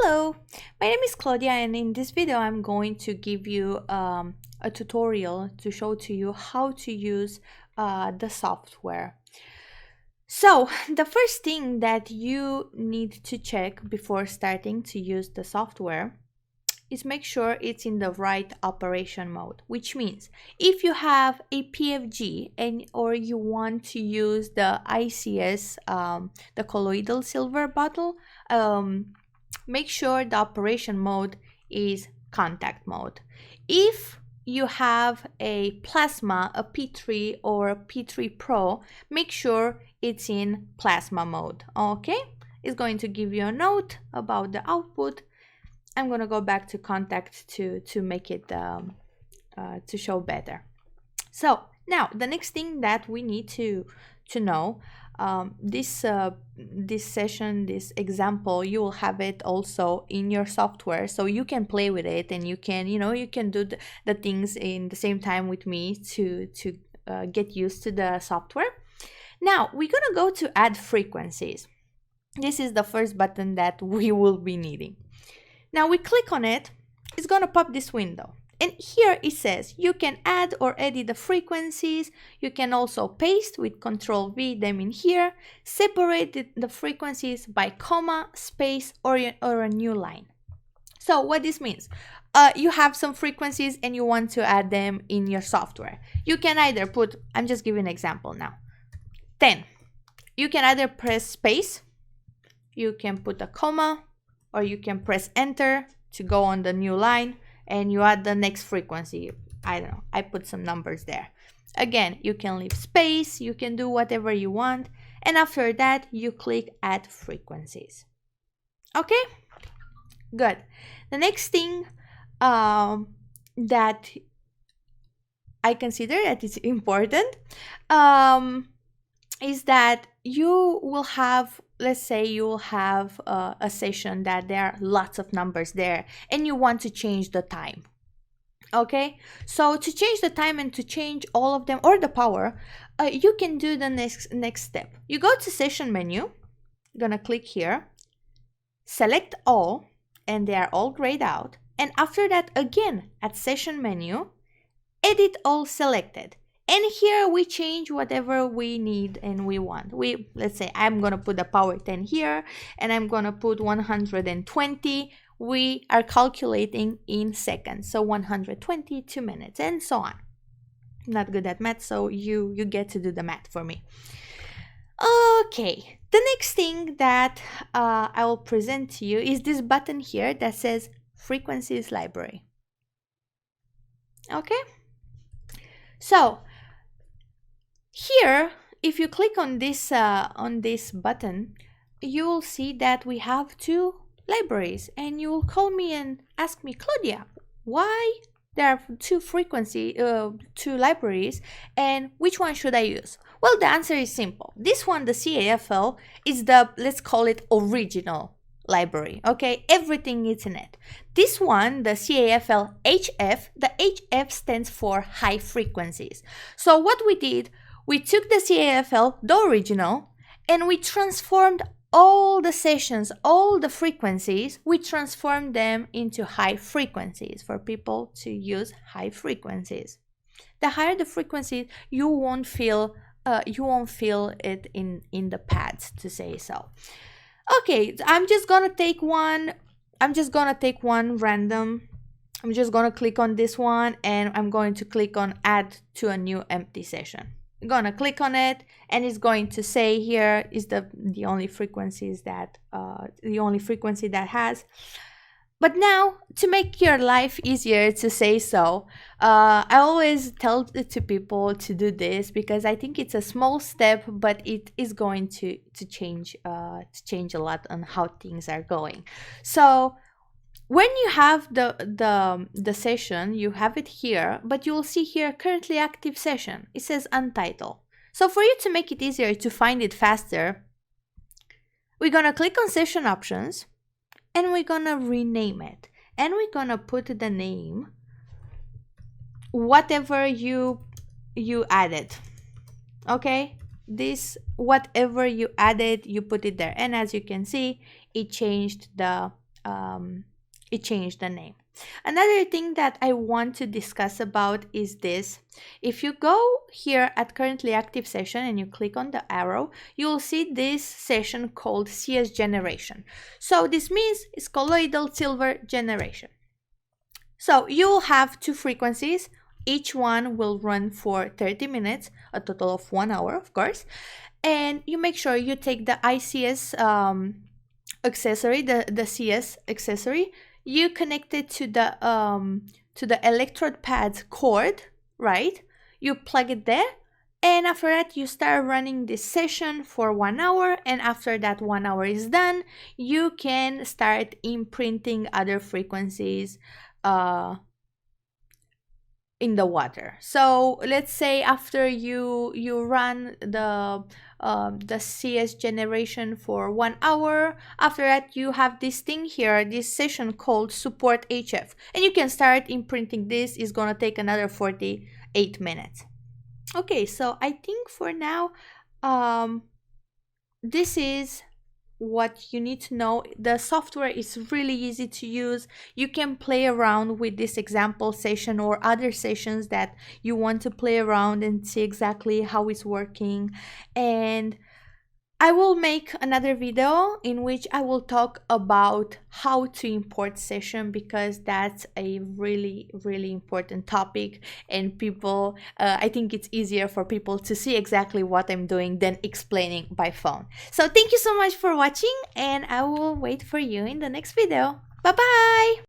Hello, my name is Claudia, and in this video I'm going to give you a tutorial to show to you how to use the software. So the first thing that you need to check before starting to use the software is make sure it's in the right operation mode, which means if you have a PFG or you want to use the ICS, the colloidal silver bottle, make sure the operation mode is contact mode. If you have a plasma, a P3 or a P3 Pro, make sure it's in plasma mode. Okay, it's going to give you a note about the output. I'm going to go back to contact to make it to show better. So now the next thing that we need to know, this session, this example, you will have it also in your software, so you can play with it and you can do the things in the same time with me to get used to the software. Now we're gonna go to add frequencies. This is the first button that we will be needing. Now we click on it, it's gonna pop this window. And here it says you can add or edit the frequencies. You can also paste with Ctrl+V them in here, separate the frequencies by comma, space, or a new line. So what this means, you have some frequencies and you want to add them in your software. You can either put, I'm just giving an example now, 10. You can either press space, you can put a comma, or you can press enter to go on the new line and you add the next frequency. I don't know, I put some numbers there. Again, you can leave space, you can do whatever you want, and after that you click add frequencies. Okay, good. The next thing that I consider that is important is that you will have, let's say you will have a session that there are lots of numbers there and you want to change the time. Okay, so to change the time and to change all of them or the power, you can do the next step. You go to session menu, you're gonna click here, select all, and they are all grayed out, and after that again at session menu, edit all selected. And here we change whatever we need and we want. Let's say I'm gonna put the power 10 here and I'm gonna put 120. We are calculating in seconds, so 120, 2 minutes, and so on. I'm not good at math, so you get to do the math for me. Okay, the next thing that I will present to you is this button here that says Frequencies Library. Okay, so here, if you click on this button, you will see that we have two libraries, and you will call me and ask me, Claudia, why there are two libraries, and which one should I use? Well, the answer is simple. This one, the CAFL, is the, let's call it, original library. Okay, everything is in it. This one, the CAFL HF, the HF stands for high frequencies. So what we did, we took the CAFL, the original, and we transformed all the sessions, all the frequencies, we transformed them into high frequencies for people to use high frequencies. The higher the frequency, you won't feel it in the pads, to say so. Okay, I'm just gonna take one random. I'm just gonna click on this one and I'm going to click on add to a new empty session. I'm gonna click on it and it's going to say here is the only frequencies that has. But now, to make your life easier, to say so, I always tell to people to do this because I think it's a small step, but it is going to change a lot on how things are going. So when you have the session, you have it here, but you will see here currently active session. It says untitled. So for you to make it easier to find it faster, we're gonna click on session options and we're gonna rename it. And we're gonna put the name whatever you added. Okay? This, whatever you added, you put it there. And as you can see, it changed the it changed the name. Another thing that I want to discuss about is this. If you go here at currently active session and you click on the arrow, you will see this session called CS generation. So this means it's colloidal silver generation. So you will have two frequencies. Each one will run for 30 minutes, a total of 1 hour, of course. And you make sure you take the ICS accessory, the CS accessory, you connect it to the electrode pads cord, right? You plug it there, and after that you start running this session for 1 hour, and after that 1 hour is done, you can start imprinting other frequencies in the water. So let's say after you run the CS generation for 1 hour, after that you have this thing here, this session called support HF, and you can start imprinting. This is gonna take another 48 minutes. Okay, so I think for now this is what you need to know. The software is really easy to use. You can play around with this example session or other sessions that you want to play around and see exactly how it's working. And I will make another video in which I will talk about how to import session, because that's a really, really important topic, and people, I think it's easier for people to see exactly what I'm doing than explaining by phone. So thank you so much for watching, and I will wait for you in the next video. Bye bye!